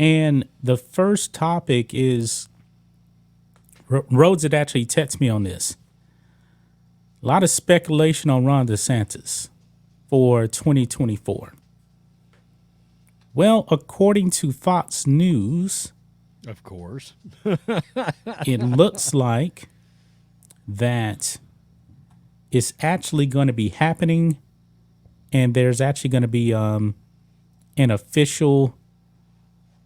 And the first topic is Rhodes had actually texted me on this. A lot of speculation on Ron DeSantis for 2024. Well, according to Fox News, of course, it looks like that it's actually going to be happening, and there's actually going to be an official,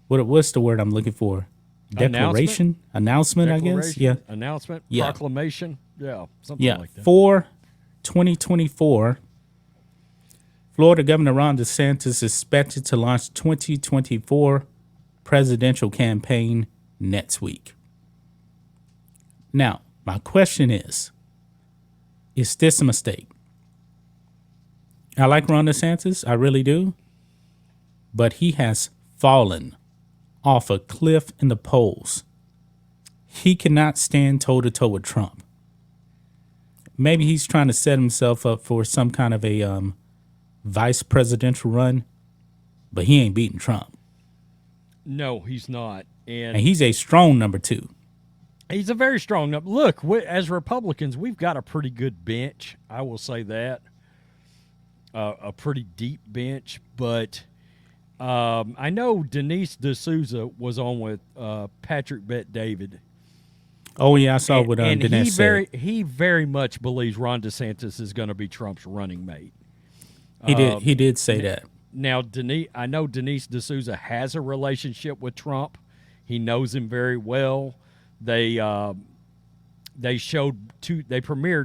what's the word I'm looking for? Declaration? Announcement, I guess? Yeah. Announcement, Yeah. proclamation. Yeah, something like that. For 2024, Florida Governor Ron DeSantis is expected to launch 2024 presidential campaign next week. Now, my question is this a mistake? I like Ron DeSantis, I really do, but he has fallen off a cliff in the polls. He cannot stand toe-to-toe with Trump. Maybe he's trying to set himself up for some kind of a vice presidential run, but he ain't beating Trump. No, he's not. And he's a strong number 2. He's a very strong number. Look, as Republicans, we've got a pretty good bench. I will say that. A pretty deep bench. But I know Denise D'Souza was on with Patrick Bet-David. Oh, yeah, I saw what Dinesh said. He very much believes Ron DeSantis is going to be Trump's running mate. He did say that. Now, I know Denise D'Souza has a relationship with Trump. He knows him very well. They premiered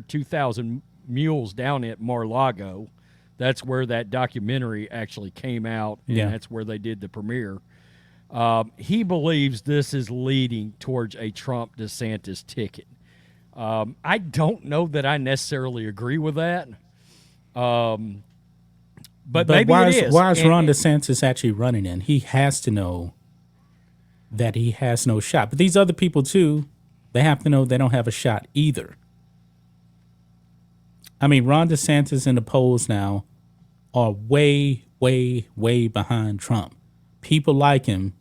2,000 Mules down at Mar-a-Lago. That's where that documentary actually came out, and that's where they did the premiere. He believes this is leading towards a Trump-DeSantis ticket. I don't know that I necessarily agree with that. But maybe it is. Why is Ron DeSantis actually running in? He has to know that he has no shot. But these other people, too, they have to know they don't have a shot either. I mean, Ron DeSantis in the polls now are way, way, way behind Trump. People like him,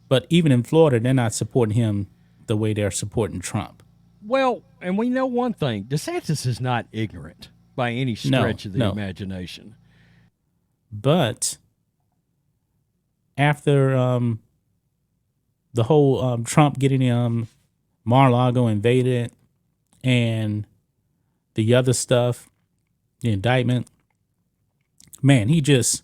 but even in Florida, they're not supporting him the way they're supporting Trump. Well, and we know one thing. DeSantis is not ignorant by any stretch of the imagination. But after the whole Trump getting Mar-a-Lago invaded and the other stuff, the indictment, man, his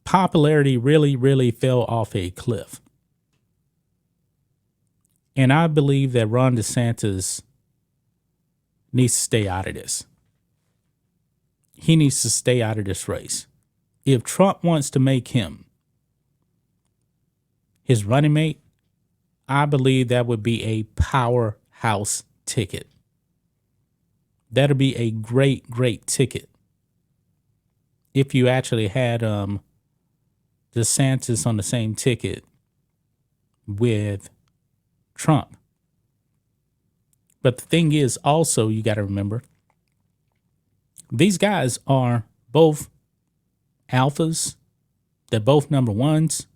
popularity really, really fell off a cliff. And I believe that Ron DeSantis needs to stay out of this. He needs to stay out of this race. If Trump wants to make him his running mate, I believe that would be a powerhouse ticket. That'd be a great, great ticket if you actually had DeSantis on the same ticket with Trump. But the thing is also, you got to remember, these guys are both alphas. They're both number ones.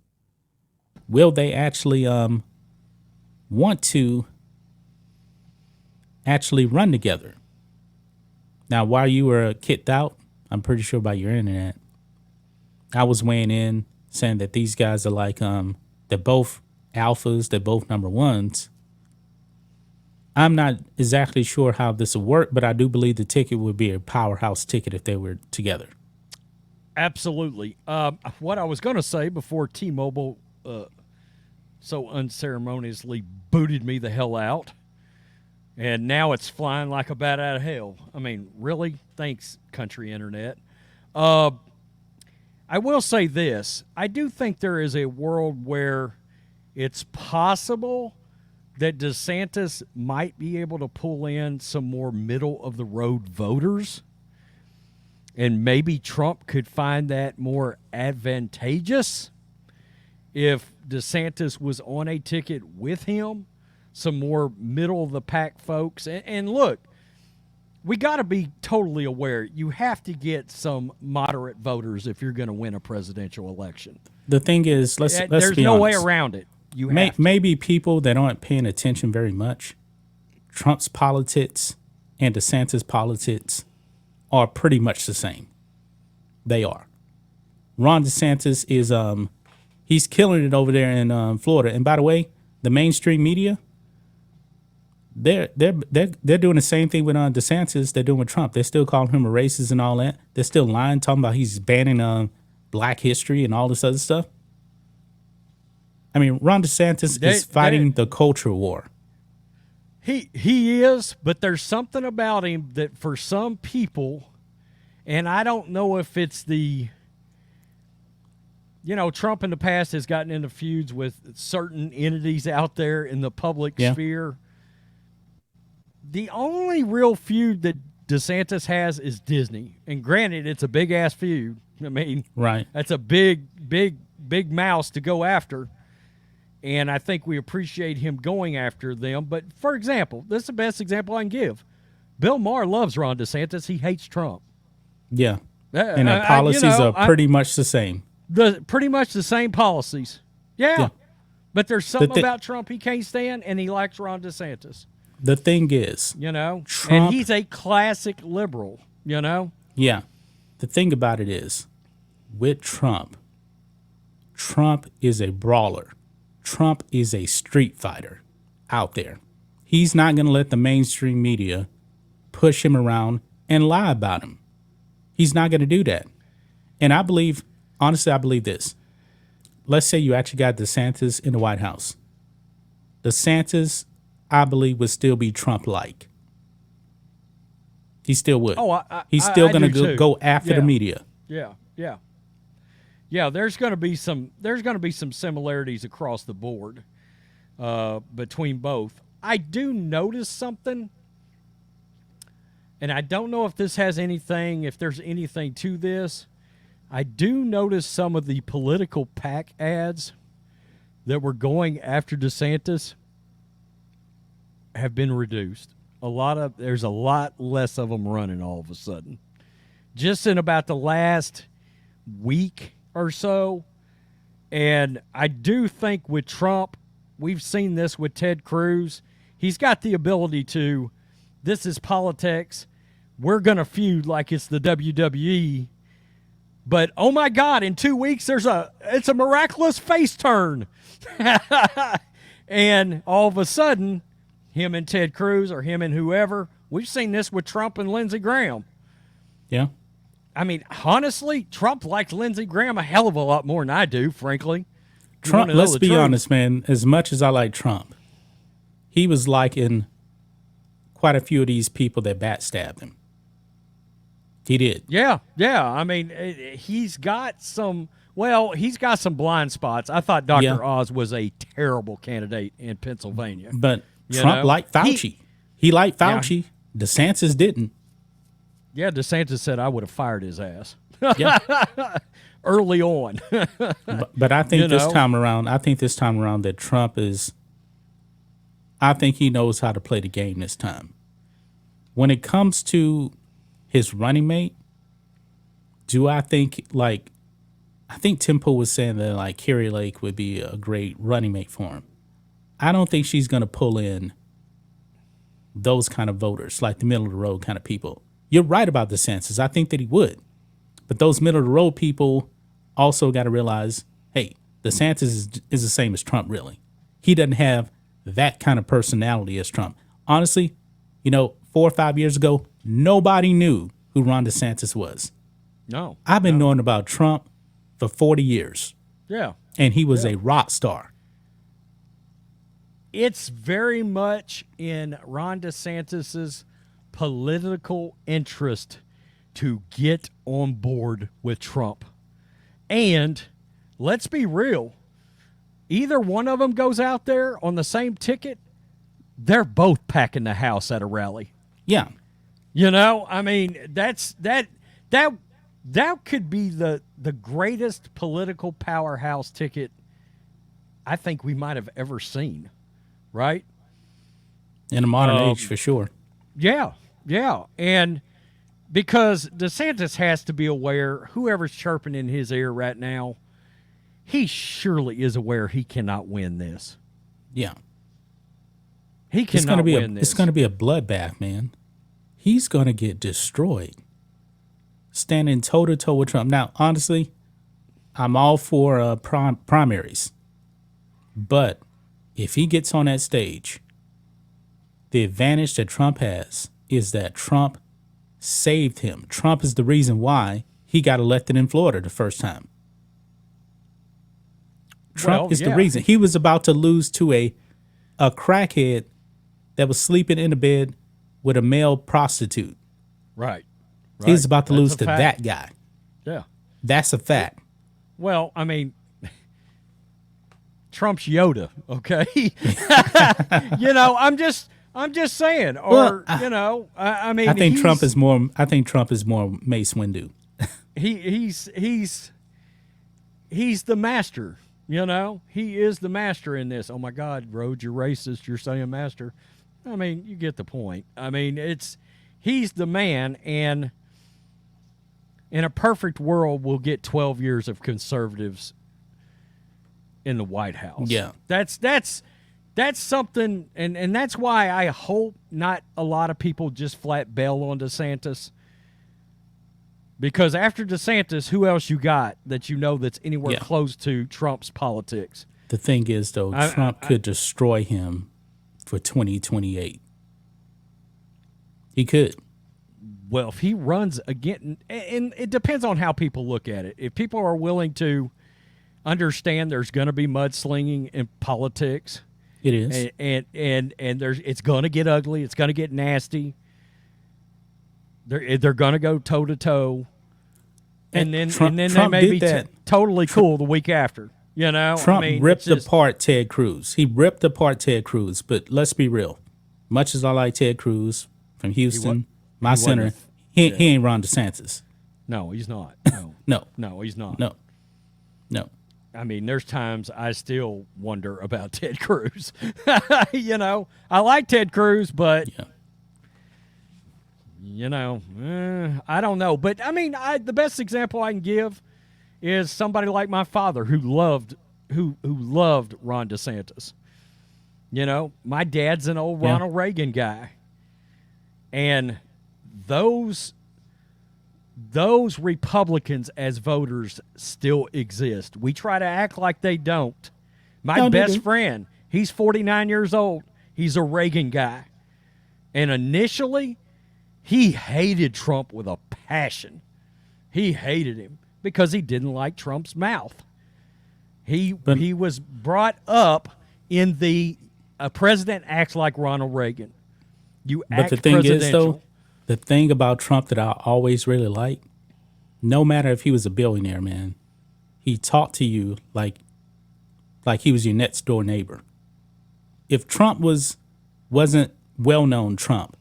Will they actually want to actually run together? Now, while you were kicked out, I'm pretty sure by your internet, I was weighing in saying that these guys are like, they're both alphas, they're both number ones. I'm not exactly sure how this will work, but I do believe the ticket would be a powerhouse ticket if they were together. Absolutely. What I was going to say before T-Mobile so unceremoniously booted me the hell out, and now it's flying like a bat out of hell. I mean, really? Thanks, country internet. I will say this. I do think there is a world where it's possible that DeSantis might be able to pull in some more middle-of-the-road voters, and maybe Trump could find that more advantageous if DeSantis was on a ticket with him, some more middle-of-the-pack folks. And look, we got to be totally aware. You have to get some moderate voters if you're going to win a presidential election. The thing is, let's There's be no way honest. around it. You have to. Maybe people that aren't paying attention very much, Trump's politics and DeSantis' politics are pretty much the same. They are. Ron DeSantis is he's killing it over there in Florida. And by the way, the mainstream media, they're doing the same thing with DeSantis they're doing with Trump. They're still calling him a racist and all that. They're still lying, talking about he's banning black history and all this other stuff. I mean, Ron DeSantis is fighting the culture war. He is, but there's something about him that for some people, and I don't know if it's the, Trump in the past has gotten into feuds with certain entities out there in the public sphere. The only real feud that DeSantis has is Disney. And granted, it's a big-ass feud. I mean, right. That's a big mouse to go after. And I think we appreciate him going after them. But, for example, this is the best example I can give. Bill Maher loves Ron DeSantis. He hates Trump. Yeah. And the policies are pretty much the same. Pretty much the same policies. Yeah. But there's something about Trump he can't stand, and he likes Ron DeSantis. The thing is, Trump, and he's a classic liberal, Yeah. The thing about it is, with Trump is a brawler. Trump is a street fighter out there. He's not going to let the mainstream media push him around and lie about him. He's not going to do that. And I believe this. Let's say you actually got DeSantis in the White House. DeSantis, I believe, would still be Trump-like. He still would. He's still going to go after the media. Yeah, there's going to be some similarities across the board between both. I do notice something, and I don't know if there's anything to this. I do notice some of the political PAC ads that were going after DeSantis have been reduced. There's a lot less of them running all of a sudden. Just in about the last week or so. And I do think with Trump, we've seen this with Ted Cruz. He's got the ability to, this is politics. We're going to feud like it's the WWE. But, oh my God, in 2 weeks, it's a miraculous face turn. And all of a sudden, him and Ted Cruz or him and whoever, we've seen this with Trump and Lindsey Graham. Yeah. I mean, honestly, Trump likes Lindsey Graham a hell of a lot more than I do, frankly. Trump, let's be honest, man. As much as I like Trump, he was liking quite a few of these people that backstabbed him. He did. Yeah. I mean, he's got some blind spots. I thought Dr. Oz was a terrible candidate in Pennsylvania. But Trump liked Fauci. He liked Fauci. Yeah. DeSantis didn't. Yeah, DeSantis said I would have fired his ass. Yeah. Early on. but I think this time around that Trump is, I think he knows how to play the game this time. When it comes to his running mate, I think Tim Pool was saying that Carrie Lake would be a great running mate for him. I don't think she's going to pull in those kind of voters, like the middle of the road kind of people. You're right about DeSantis. I think that he would. But those middle of the road people also got to realize, hey, DeSantis is the same as Trump, really. He doesn't have that kind of personality as Trump. Honestly, 4 or 5 years ago, nobody knew who Ron DeSantis was. No. I've been knowing about Trump for 40 years. Yeah. And he was a rock star. It's very much in Ron DeSantis's political interest to get on board with Trump. And let's be real, either one of them goes out there on the same ticket, they're both packing the house at a rally. Yeah. I mean, that could be the greatest political powerhouse ticket I think we might have ever seen, right? In a modern age, for sure. Yeah. Yeah, and because DeSantis has to be aware, whoever's chirping in his ear right now, he surely is aware he cannot win this. Yeah. He cannot win this. It's going to be a bloodbath, man. He's going to get destroyed. Standing toe to toe with Trump. Now, honestly, I'm all for primaries. But if he gets on that stage, the advantage that Trump has is that Trump saved him. Trump is the reason why he got elected in Florida the first time. Trump is the reason. He was about to lose to a crackhead that was sleeping in a bed with a male prostitute. Right. He was about to lose to that guy. Yeah. That's a fact. Well, I mean, Trump's Yoda, okay? I'm just saying. Or, I mean, I think Trump is more Mace Windu. He's the master. He is the master in this. Oh my God, Rhodes, you're racist. You're saying master. I mean, you get the point. I mean, he's the man, and in a perfect world, we'll get 12 years of conservatives in the White House. Yeah, that's something, and that's why I hope not a lot of people just flat bail on DeSantis. Because after DeSantis, who else you got that that's anywhere close to Trump's politics? The thing is, though, Trump could destroy him for 2028. He could. Well, if he runs again, and it depends on how people look at it. If people are willing to understand there's going to be mudslinging in politics, it is, and it's going to get ugly, it's going to get nasty. They're going to go toe to toe, and then they may be totally cool the week after. Trump ripped apart Ted Cruz. He ripped apart Ted Cruz. But let's be real. Much as I like Ted Cruz from Houston, my center, he ain't Ron DeSantis. No, he's not. No, no, he's not. No. I mean, there's times I still wonder about Ted Cruz. I like Ted Cruz, but. Yeah. I don't know. But, I mean, the best example I can give is somebody like my father who loved Ron DeSantis. My dad's an old Ronald Reagan guy. And those Republicans as voters still exist. We try to act like they don't. My best friend, he's 49 years old. He's a Reagan guy. And initially, he hated Trump with a passion. He hated him because he didn't like Trump's mouth. He was brought up in a president acts like Ronald Reagan. But the thing is, though, the thing about Trump that I always really like, no matter if he was a billionaire, man, he talked to you like he was your next door neighbor. If Trump wasn't well-known Trump,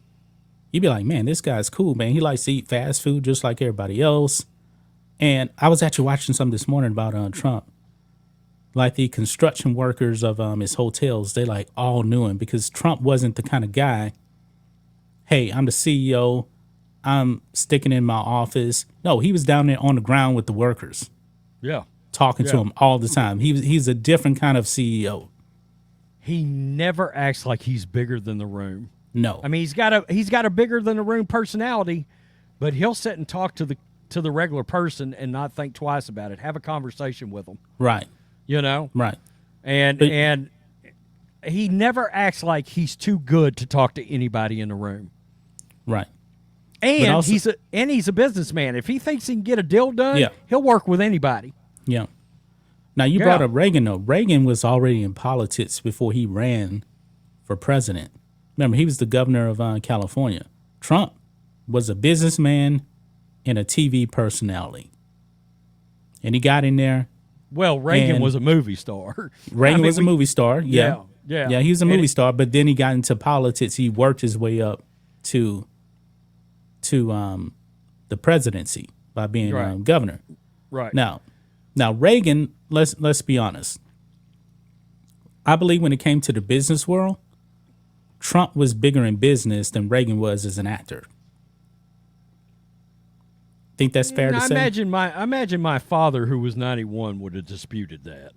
you'd be like, man, this guy's cool, man. He likes to eat fast food just like everybody else. And I was actually watching something this morning about Trump. Like the construction workers of his hotels, they like all knew him because Trump wasn't the kind of guy, hey, I'm the CEO, I'm sticking in my office. No, he was down there on the ground with the workers. Yeah. Talking to them all the time. He's a different kind of CEO. He never acts like he's bigger than the room. No, I mean he's got a bigger than the room personality, but he'll sit and talk to the regular person and not think twice about it. Have a conversation with them, right? Right. And he never acts like he's too good to talk to anybody in the room, right? And also, he's a businessman. If he thinks he can get a deal done, he'll work with anybody. Yeah. Now you brought up Reagan though. Reagan was already in politics before he ran for president. Remember, he was the governor of California. Trump was a businessman and a TV personality. And he got in there. Well, Reagan was a movie star. Reagan was a movie star, yeah. Yeah, he was a movie star, but then he got into politics. He worked his way up to the presidency by being governor. Right. Now Reagan, let's be honest. I believe when it came to the business world, Trump was bigger in business than Reagan was as an actor. Think that's fair to I say? imagine my father, who was 91, would have disputed that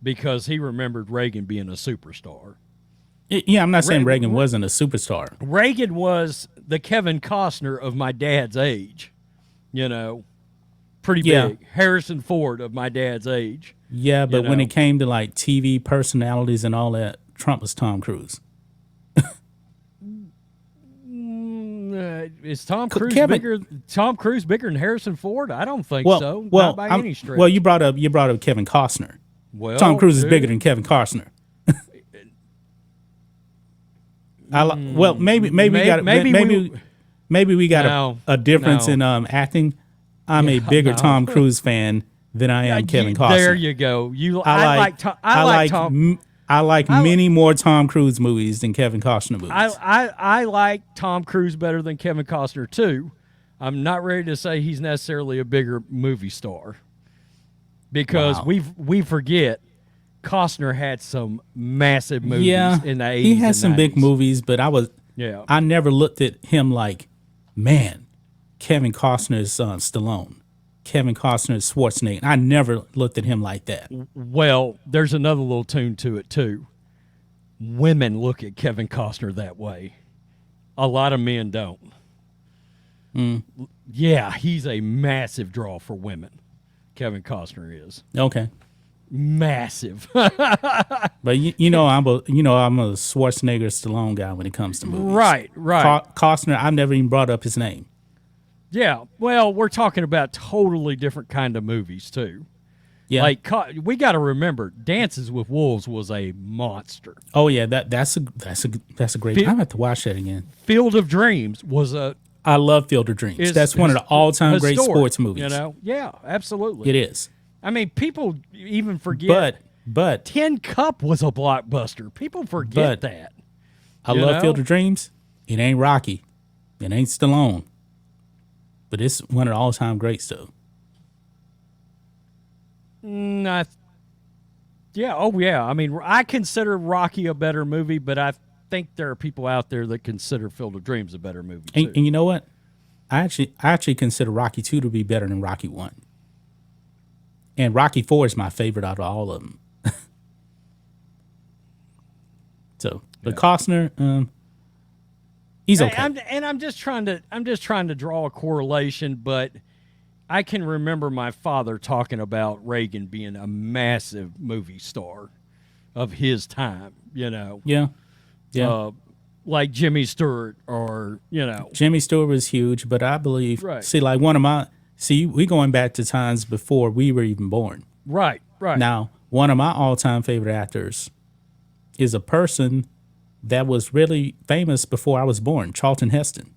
because he remembered Reagan being a superstar. Yeah, I'm not saying Reagan wasn't a superstar. Reagan was the Kevin Costner of my dad's age, pretty Yeah. big. Harrison Ford of my dad's age. Yeah, but when know. it came to like TV personalities and all that, Trump was Tom Cruise. Is Tom Cruise Kevin- bigger? Tom Cruise bigger than Harrison Ford? I don't think Well, so. well, Not by I'm- any stretch. well, you brought up Kevin Costner. Well, Tom Cruise is dude, bigger than Kevin Costner. Well, maybe we got No, a difference no. in acting. I'm a bigger no. Tom Cruise fan than I am Kevin Costner. There you go. I like Tom. I like many more Tom Cruise movies than Kevin Costner movies. I like Tom Cruise better than Kevin Costner too. I'm not ready to say he's necessarily a bigger movie star because Wow. we forget Costner had some massive movies yeah, in the 80s. he has and some big 90s. movies, but Yeah. I never looked at him like, man, Kevin Costner's Stallone, Kevin Costner's Schwarzenegger. I never looked at him like that. Well, there's another little tune to it too. Women look at Kevin Costner that way. A lot of men don't. Yeah, he's a massive draw for women. Kevin Costner is Okay. massive. But I'm a Schwarzenegger Stallone guy when it comes to movies. Right. Costner, I've never even brought up his name. Yeah. Well, we're talking about totally different kind of movies too. Yeah. Like we got to remember, Dances with Wolves was a monster. Oh yeah, that's a great. I have to watch that again. Field of Dreams was I love Field of Dreams. That's one of the all-time great historic, sports movies. Yeah, absolutely. It is. I mean, people even forget. But Tin Cup was a blockbuster. People forget that. I love Field of Dreams. It ain't Rocky. It ain't Stallone. But it's one of the all-time greats, though. Yeah. Oh, yeah. I mean, I consider Rocky a better movie, but I think there are people out there that consider Field of Dreams a better movie too. And you know what? I actually consider Rocky 2 to be better than Rocky 1. And Rocky 4 is my favorite out of all of them. So, but Costner, he's okay. I'm just trying to draw a correlation, but I can remember my father talking about Reagan being a massive movie star of his time. Yeah. Like Jimmy Stewart or Jimmy Stewart was huge, but I believe, Right. we going back to times before we were even born. right. Now, one of my all-time favorite actors is a person that was really famous before I was born, Charlton Heston.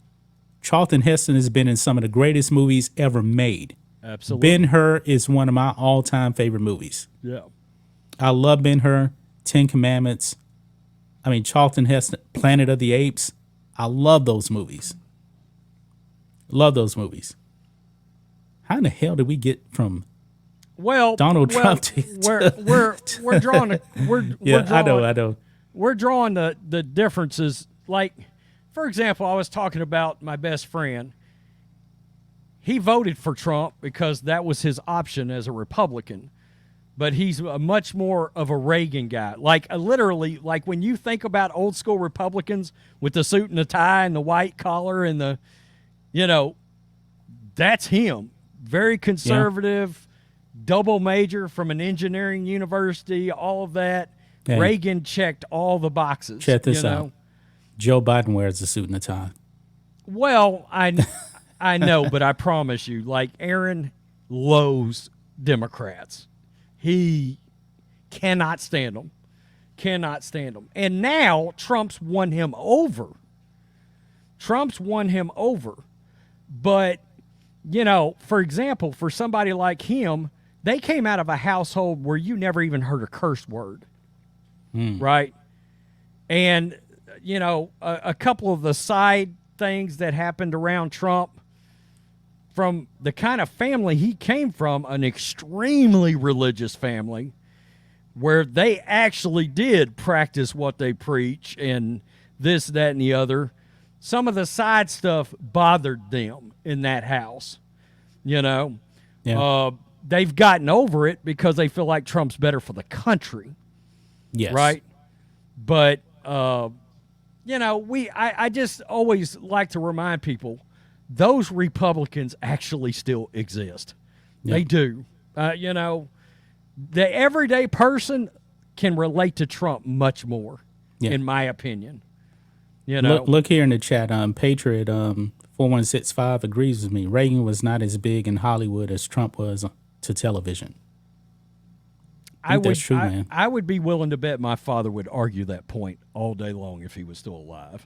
Charlton Heston has been in some of the greatest movies ever made. Absolutely. Ben-Hur is one of my all-time favorite movies. Yeah. I love Ben-Hur, 10 Commandments. I mean, Charlton Heston, Planet of the Apes. I love those movies. Love those movies. How in the hell did we get from Donald Trump to we're drawing I know. We're drawing the differences. Like, for example, I was talking about my best friend. He voted for Trump because that was his option as a Republican. But he's much more of a Reagan guy. Like, literally, like when you think about old school Republicans with the suit and the tie and the white collar and the, that's him. Very conservative, double major from an engineering university, all of that. Hey. Reagan checked all the boxes. Check this out. Joe Biden wears a suit and a tie. Well, I know, but I promise you, like Aaron loathes Democrats. He cannot stand them. Cannot stand them. And now Trump's won him over. But, for example, for somebody like him, they came out of a household where you never even heard a curse word. Right? And, a couple of the side things that happened around Trump, from the kind of family he came from, an extremely religious family, where they actually did practice what they preach and this, that, and the other. Some of the side stuff bothered them in that house. You know, they've gotten over it because they feel like Trump's better for the country. Yes. Right. But, you know, I just always like to remind people those Republicans actually still exist. Yeah. They do. You know, the everyday person can relate to Trump much more, in my opinion. You know, look here in the chat. Patriot 4165 agrees with me. Reagan was not as big in Hollywood as Trump was to television. That's true, man. I would be willing to bet my father would argue that point all day long if he was still alive.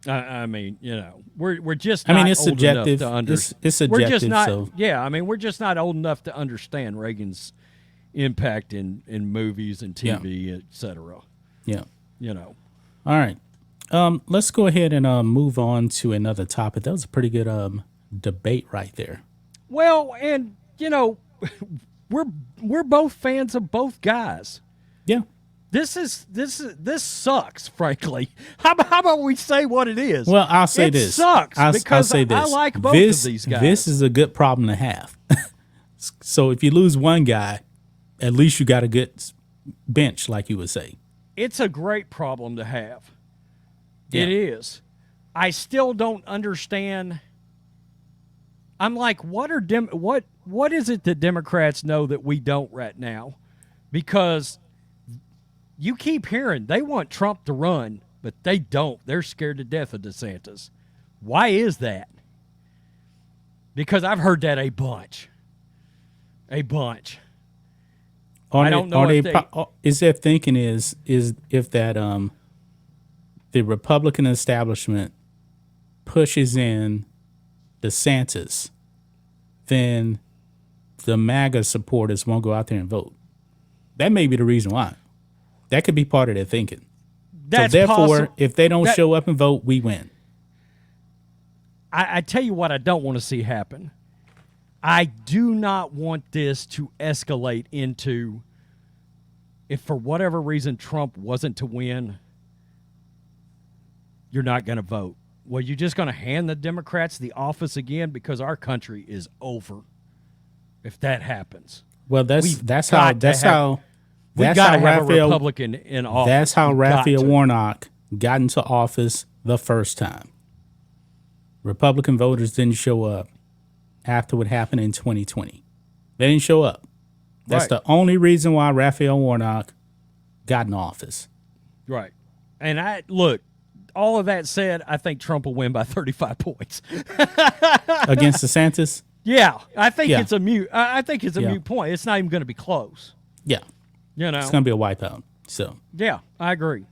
I mean, you know, we're just not it's old subjective. enough to It's subjective. We're just not, so. yeah, I mean, we're just not old enough to understand Reagan's impact in movies and TV, et cetera. Yeah. You know. All right. Let's go ahead and move on to another topic. That was a pretty good debate right there. Well, and, you know, we're both fans of both guys. Yeah. This sucks, frankly. How about we say what it is? Well, I'll say this. It sucks because I'll say this. I like both of these guys. This is a good problem to have. So if you lose one guy, at least you got a good bench, like you would say. It's a great problem to have. Yeah. It is. I still don't understand. I'm like, what is it that Democrats know that we don't right now? Because you keep hearing they want Trump to run, but they don't. They're scared to death of DeSantis. Why is that? Because I've heard that a bunch. A bunch. I don't know if is their thinking is if that the Republican establishment pushes in DeSantis, then the MAGA supporters won't go out there and vote. That may be the reason why. That could be part of their thinking. That's so therefore, possible. If they don't show up and vote, we win. I tell you what I don't want to see happen. I do not want this to escalate into, if for whatever reason Trump wasn't to win, you're not going to vote. Well, you're just going to hand the Democrats the office again because our country is over if that happens. Well, that's how a Republican in office. That's how Raphael Warnock got into office the first time. Republican voters didn't show up after what happened in 2020. They didn't show up. That's the only reason why Raphael Warnock got in office. Right. And all of that said, I think Trump will win by 35 points. Against DeSantis? Yeah. I think it's a mute point. It's not even going to be close. Yeah. You know. It's going to be a wipeout. So. Yeah, I agree.